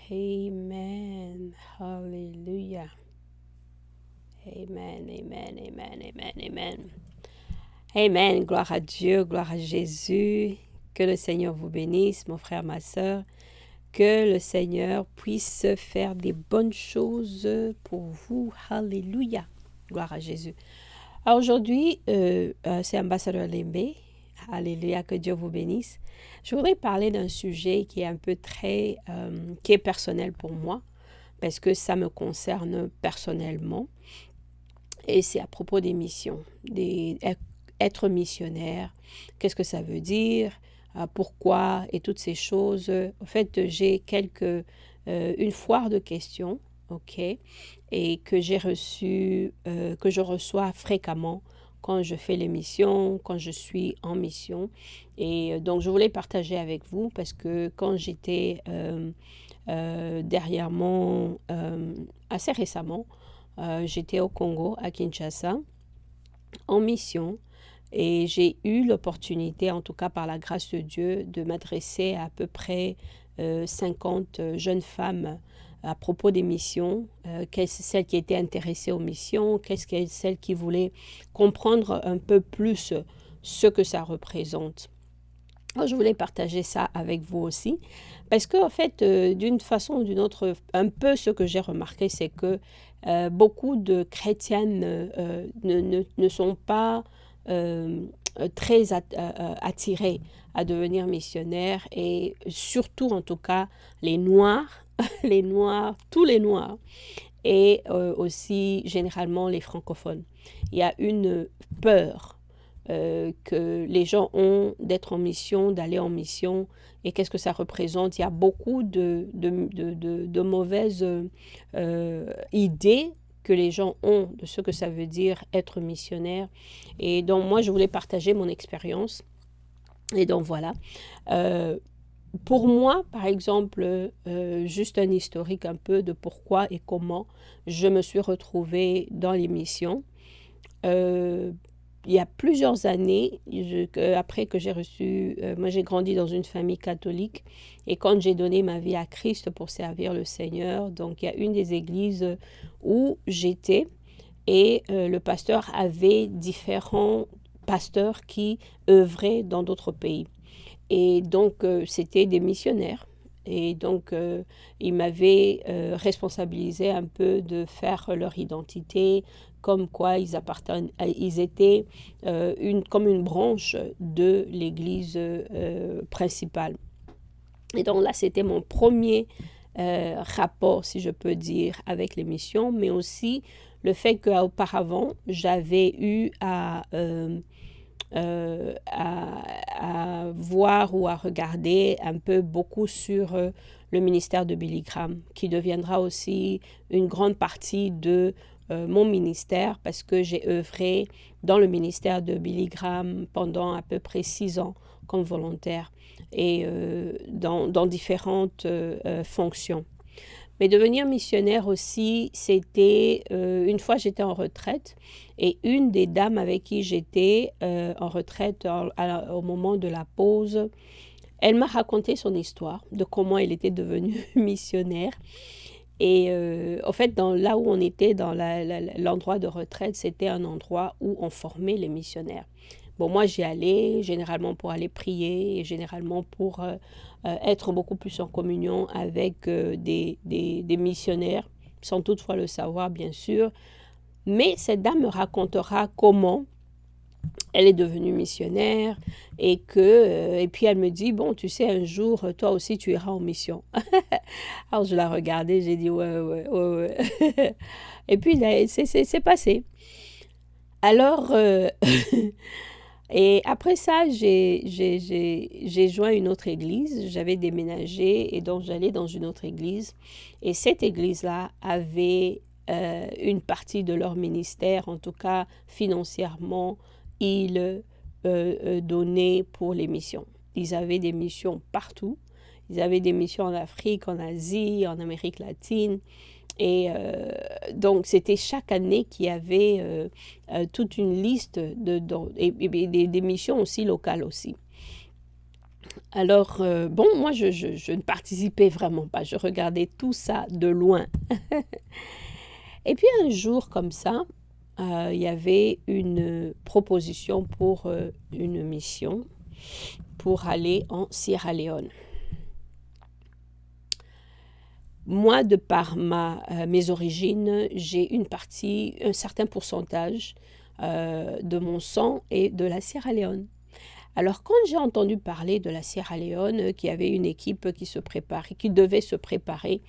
Amen. Hallelujah. Amen, amen, amen, amen, amen. Amen. Gloire à Dieu, gloire à Jésus. Que le Seigneur vous bénisse, mon frère, ma sœur. Que le Seigneur puisse faire des bonnes choses pour vous. Alléluia. Gloire à Jésus. Alors aujourd'hui, c'est Ambassadeur Lembe. Alléluia, que Dieu vous bénisse. Je voudrais parler d'un sujet qui est un peu qui est personnel pour moi, parce que ça me concerne personnellement. Et c'est à propos des missions, être missionnaire. Qu'est-ce que ça veut dire? Pourquoi? Et toutes ces choses. En fait, j'ai une foire de questions, ok, et que que je reçois fréquemment quand je fais les missions, quand je suis en mission. Et donc, je voulais partager avec vous parce que quand j'étais dernièrement, assez récemment, j'étais au Congo, à Kinshasa, en mission. Et j'ai eu l'opportunité, en tout cas par la grâce de Dieu, de m'adresser à peu près 50 jeunes femmes à propos des missions, celles qui étaient intéressées aux missions, celles qui voulaient comprendre un peu plus ce que ça représente. Alors, je voulais partager ça avec vous aussi, parce qu'en fait, d'une façon ou d'une autre, un peu ce que j'ai remarqué, c'est que beaucoup de chrétiennes ne sont pas très attirées à devenir missionnaires, et surtout, en tout cas, les Noirs, les Noirs, tous les Noirs, et aussi généralement les francophones. Il y a une peur que les gens ont d'être en mission, d'aller en mission, et qu'est-ce que ça représente. Il y a beaucoup de mauvaises idées que les gens ont de ce que ça veut dire être missionnaire. Et donc moi, je voulais partager mon expérience. Et donc voilà. Pour moi, par exemple, juste un historique un peu de pourquoi et comment je me suis retrouvée dans les missions. Il y a plusieurs années, après que j'ai moi j'ai grandi dans une famille catholique, et quand j'ai donné ma vie à Christ pour servir le Seigneur, donc il y a une des églises où j'étais, et le pasteur avait différents pasteurs qui œuvraient dans d'autres pays. Et donc, c'était des missionnaires. Et donc, ils m'avaient responsabilisé un peu de faire leur identité, comme quoi ils étaient comme une branche de l'église principale. Et donc là, c'était mon premier rapport, si je peux dire, avec les missions, mais aussi le fait qu'auparavant, j'avais eu à voir ou à regarder un peu beaucoup sur le ministère de Billy Graham, qui deviendra aussi une grande partie de mon ministère, parce que j'ai œuvré dans le ministère de Billy Graham pendant à peu près 6 ans comme volontaire, et dans différentes fonctions. Mais devenir missionnaire aussi, c'était, une fois j'étais en retraite, et une des dames avec qui j'étais en retraite au moment de la pause, elle m'a raconté son histoire de comment elle était devenue missionnaire. Et en fait, là où on était, dans l'endroit de retraite, c'était un endroit où on formait les missionnaires. Bon, moi, j'y allais généralement pour aller prier, et généralement pour être beaucoup plus en communion avec des missionnaires, sans toutefois le savoir, bien sûr. Mais cette dame me racontera comment elle est devenue missionnaire, et puis elle me dit, bon, tu sais, un jour, toi aussi, tu iras en mission. Alors, je la regardais, j'ai dit, ouais, ouais, ouais, ouais. Et puis, c'est passé. Alors, et après ça, j'ai joint une autre église. J'avais déménagé, et donc j'allais dans une autre église. Et cette église-là avait une partie de leur ministère, en tout cas financièrement, ils donnaient pour les missions. Ils avaient des missions partout. Ils avaient des missions en Afrique, en Asie, en Amérique latine. Et donc, c'était chaque année qu'il y avait toute une liste et des missions aussi locales aussi. Alors, bon, moi, je ne participais vraiment pas. Je regardais tout ça de loin. Et puis un jour comme ça, il y avait une proposition pour une mission pour aller en Sierra Leone. Moi, de par mes origines, j'ai une partie, un certain pourcentage de mon sang et de la Sierra Leone. Alors, quand j'ai entendu parler de la Sierra Leone, qu'il y avait une équipe qui se préparait, qui devait se préparer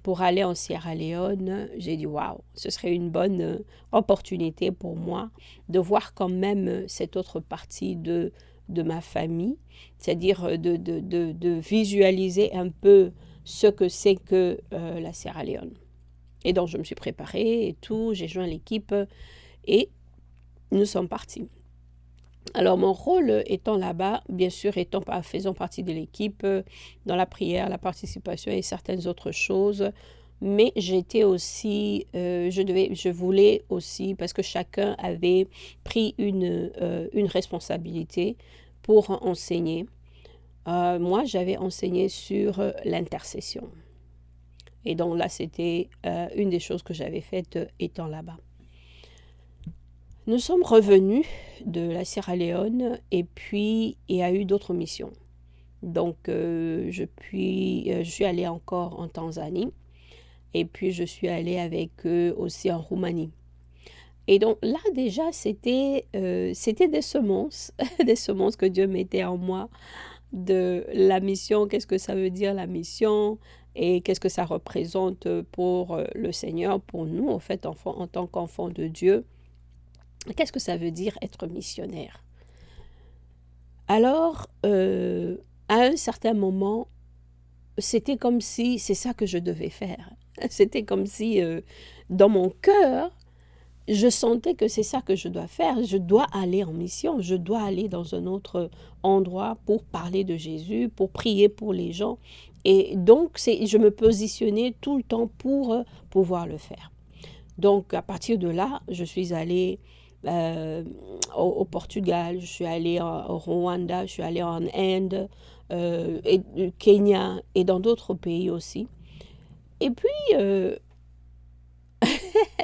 pour aller en Sierra Leone, j'ai dit waouh, ce serait une bonne opportunité pour moi de voir quand même cette autre partie de ma famille, c'est-à-dire de visualiser un peu ce que c'est que la Sierra Leone. Et donc, je me suis préparée et tout, j'ai joint l'équipe et nous sommes partis. Alors, mon rôle étant là-bas, bien sûr, faisant partie de l'équipe, dans la prière, la participation et certaines autres choses, mais j'étais aussi, je voulais aussi, parce que chacun avait pris une responsabilité pour enseigner. Moi, j'avais enseigné sur l'intercession. Et donc là, c'était une des choses que j'avais faites étant là-bas. Nous sommes revenus de la Sierra Leone et puis il y a eu d'autres missions. Donc je suis allée encore en Tanzanie et puis je suis allée avec eux aussi en Roumanie. Et donc là déjà c'était des semences, des semences que Dieu mettait en moi de la mission, qu'est-ce que ça veut dire la mission et qu'est-ce que ça représente pour le Seigneur, pour nous en fait en tant qu'enfants de Dieu. Qu'est-ce que ça veut dire être missionnaire? Alors, à un certain moment, c'était comme si c'est ça que je devais faire. C'était comme si, dans mon cœur, je sentais que c'est ça que je dois faire. Je dois aller en mission. Je dois aller dans un autre endroit pour parler de Jésus, pour prier pour les gens. Et donc, je me positionnais tout le temps pour pouvoir le faire. Donc, à partir de là, je suis allée au Portugal, je suis allée au Rwanda, je suis allée en Inde, et Kenya et dans d'autres pays aussi. Et puis,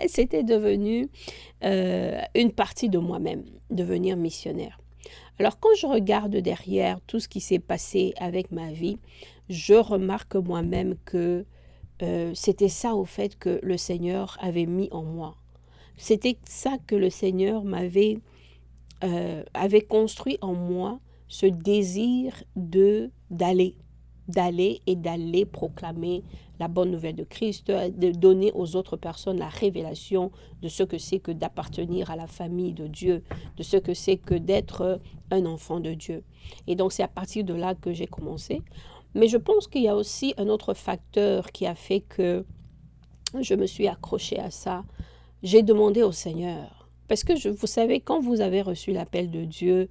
c'était devenu une partie de moi-même, devenir missionnaire. Alors quand je regarde derrière tout ce qui s'est passé avec ma vie, je remarque moi-même que c'était ça au fait que le Seigneur avait mis en moi. C'était ça que le Seigneur avait construit en moi, ce désir d'aller et d'aller proclamer la bonne nouvelle de Christ, de donner aux autres personnes la révélation de ce que c'est que d'appartenir à la famille de Dieu, de ce que c'est que d'être un enfant de Dieu. Et donc c'est à partir de là que j'ai commencé. Mais je pense qu'il y a aussi un autre facteur qui a fait que je me suis accrochée à ça. J'ai demandé au Seigneur. Parce que vous savez, quand vous avez reçu l'appel de Dieu,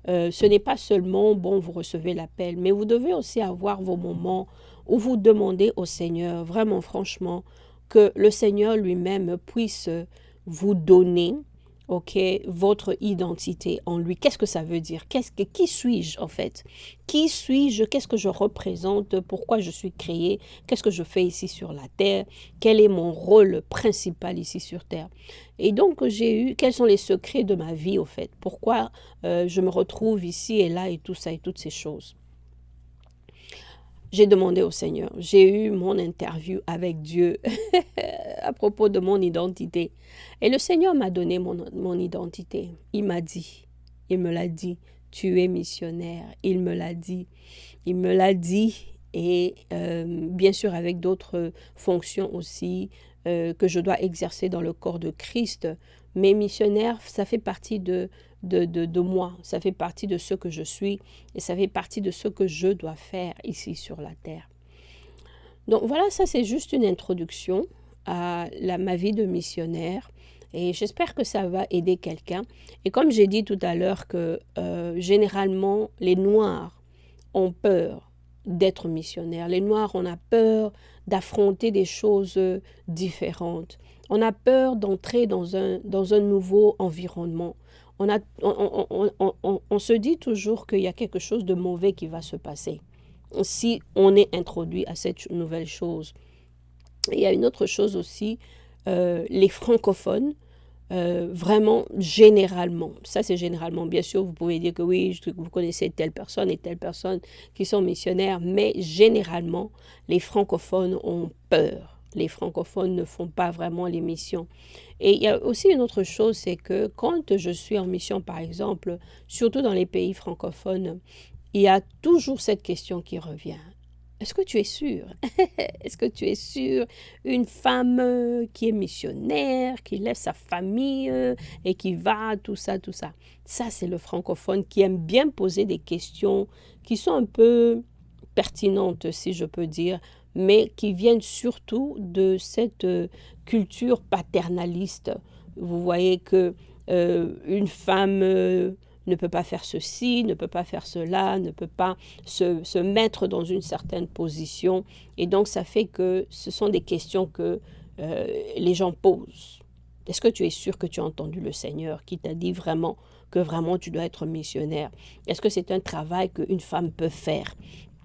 ce n'est pas seulement, bon, vous recevez l'appel, mais vous devez aussi avoir vos moments où vous demandez au Seigneur, vraiment franchement, que le Seigneur lui-même puisse vous donner, ok, votre identité en lui. Qu'est-ce que ça veut dire? Qui suis-je en fait? Qui suis-je? Qu'est-ce que je représente? Pourquoi je suis créé? Qu'est-ce que je fais ici sur la terre? Quel est mon rôle principal ici sur terre? Et donc quels sont les secrets de ma vie au fait? Pourquoi je me retrouve ici et là et tout ça et toutes ces choses? J'ai demandé au Seigneur, j'ai eu mon interview avec Dieu à propos de mon identité. Et le Seigneur m'a donné mon identité. Il m'a dit, il me l'a dit, tu es missionnaire. Il me l'a dit, et bien sûr avec d'autres fonctions aussi que je dois exercer dans le corps de Christ. Mais missionnaire, ça fait partie de moi, ça fait partie de ce que je suis et ça fait partie de ce que je dois faire ici sur la terre. Donc voilà, ça c'est juste une introduction à ma vie de missionnaire et j'espère que ça va aider quelqu'un. Et comme j'ai dit tout à l'heure que généralement les Noirs ont peur d'être missionnaires. Les Noirs, on a peur d'affronter des choses différentes. On a peur d'entrer dans un nouveau environnement. On se dit toujours qu'il y a quelque chose de mauvais qui va se passer si on est introduit à cette nouvelle chose. Il y a une autre chose aussi, les francophones, vraiment généralement, ça c'est généralement, bien sûr vous pouvez dire que oui, vous connaissez telle personne et telle personne qui sont missionnaires, mais généralement les francophones ont peur. Les francophones ne font pas vraiment les missions. Et il y a aussi une autre chose, c'est que quand je suis en mission, par exemple, surtout dans les pays francophones, il y a toujours cette question qui revient. Est-ce que tu es sûr? Est-ce que tu es sûr? Une femme qui est missionnaire, qui laisse sa famille et qui va, tout ça, tout ça. Ça, c'est le francophone qui aime bien poser des questions qui sont un peu pertinentes, si je peux dire, mais qui viennent surtout de cette culture paternaliste. Vous voyez que une femme ne peut pas faire ceci, ne peut pas faire cela, ne peut pas se mettre dans une certaine position. Et donc, ça fait que ce sont des questions que les gens posent. Est-ce que tu es sûr que tu as entendu le Seigneur qui t'a dit vraiment que vraiment tu dois être missionnaire? Est-ce que c'est un travail qu'une femme peut faire?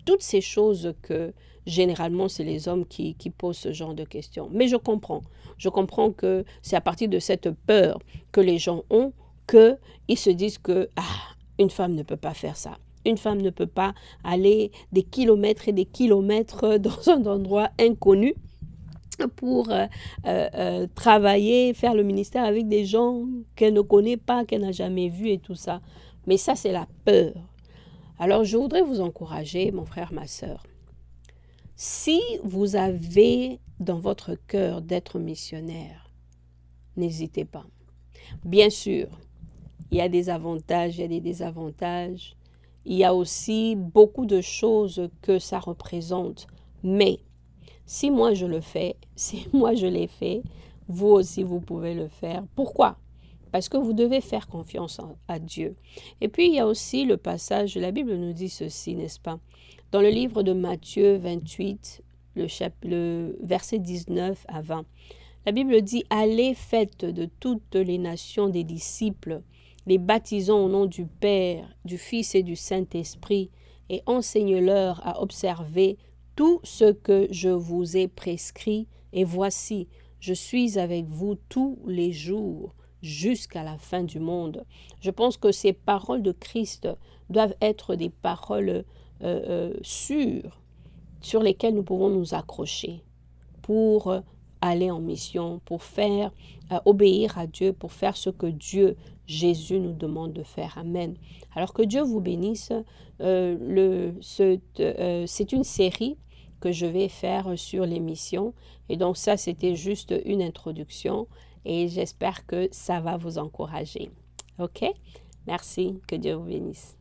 Toutes ces choses que généralement c'est les hommes qui posent ce genre de questions. Mais je comprends. Je comprends que c'est à partir de cette peur que les gens ont qu'ils se disent que une femme ne peut pas faire ça. Une femme ne peut pas aller des kilomètres et des kilomètres dans un endroit inconnu pour travailler, faire le ministère avec des gens qu'elle ne connaît pas, qu'elle n'a jamais vus et tout ça. Mais ça, c'est la peur. Alors, je voudrais vous encourager, mon frère, ma sœur. Si vous avez dans votre cœur d'être missionnaire, n'hésitez pas. Bien sûr, il y a des avantages, il y a des désavantages. Il y a aussi beaucoup de choses que ça représente. Mais si moi je le fais, si moi je l'ai fait, vous aussi vous pouvez le faire. Pourquoi? Parce que vous devez faire confiance à Dieu. Et puis il y a aussi le passage, la Bible nous dit ceci, n'est-ce pas? Dans le livre de Matthieu 28, le verset 19 à 20. La Bible dit « Allez, faites de toutes les nations des disciples, les baptisons au nom du Père, du Fils et du Saint-Esprit, et enseigne-leur à observer tout ce que je vous ai prescrit, et voici, je suis avec vous tous les jours, jusqu'à la fin du monde. » Je pense que ces paroles de Christ doivent être des paroles sûres, sur lesquelles nous pouvons nous accrocher pour aller en mission, pour faire, obéir à Dieu, pour faire ce que Dieu, Jésus nous demande de faire. Amen. Alors que Dieu vous bénisse. C'est une série que je vais faire sur les missions. Et donc ça, c'était juste une introduction et j'espère que ça va vous encourager. OK? Merci. Que Dieu vous bénisse.